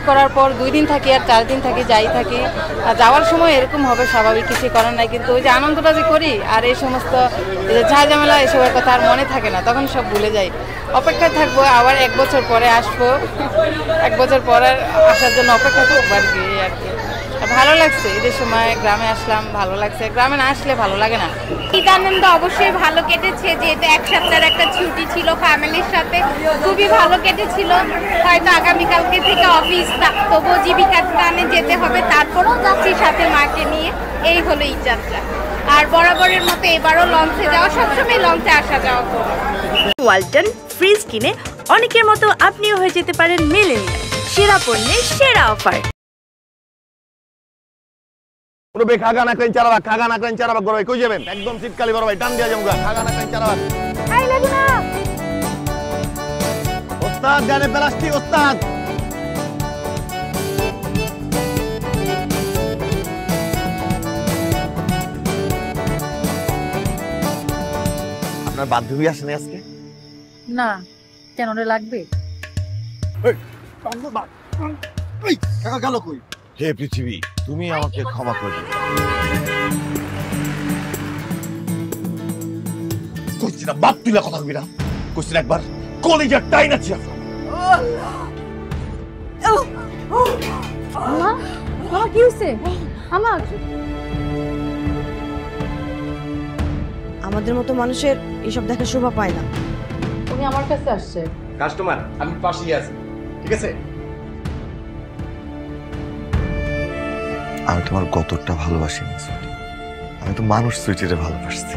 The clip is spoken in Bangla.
করার পর 2 দিন থাকি আর 4 দিন থাকি, যাই থাকি। আর যাওয়ার সময় এরকম হবে, স্বাভাবিক, কিছু করার নাই। কিন্তু ওই যে আনন্দটা যে করি আর এই সমস্ত ঝামেলা এসবের কথা আর মনে থাকে না, তখন সব ভুলে যাই। অপেক্ষায় থাকবো, আবার 1 বছর পরে আসবো, 1 বছর পরে আসার জন্য অপেক্ষা করবো আর কি। ভালো লাগছে, ঈদের সময় গ্রামে আসলাম, ভালো লাগছে। গ্রামে না আসলে ভালো লাগে না। ঈদ আনন্দ অবশ্যই ভালো কেটেছে, যেহেতু এক সপ্তাহের একটা ছুটি ছিল ফ্যামিলির সাথে, খুবই ভালো কেটেছিল। হয়তো আগামীকালকে থেকে অফিস, তবুও জীবিকার টানে যেতে হবে, তারপরেও যাচ্ছি সাথে মাকে নিয়ে। এই হলো ঈদ যাত্রা। আর বরাবরের মতো এবারও লঞ্চে যাওয়া, সবসময় লঞ্চে আসা যাওয়া করবো। ওয়ালটন ফ্রিজ কিনে অনেকের মতো আপনিও হয়ে যেতে পারেন মিলেনিয়াল। সেরা পণ্যের সেরা অফার। পুরো খাগা না ক্রেন চারাবা, খাগা না ক্রেন চারাবা বড় ভাই কই যাবেন? একদম শীতকালে বড় ভাই টান দিয়া যামু গা। খাগা না ক্রেন চারাবা। আই লাগু না। ওস্তাদ জানে প্লাস্টিক ওস্তাদ। আপনার বান্ধবী আসেনি আজকে? না, কেন রে লাগবে? এই কাকা গেল কই? হে পৃথিবী, তুমি আমাকে ক্ষমা করে দিও। কইছি না বাপ তুইলা কথা কইরা। কইছি না একবার কলিজার টাইন আছে। কি হইছে? আমাদের মতো মানুষের এইসব দেখা শোভা পায় না। উনি আমার কাছে আসছে। কাস্টমার, আমি পাশেই আছি, ঠিক আছে? আমি তোমার কতটা ভালোবাসি, আমি তো মানুষ সুইটিরে ভালোবাসছি।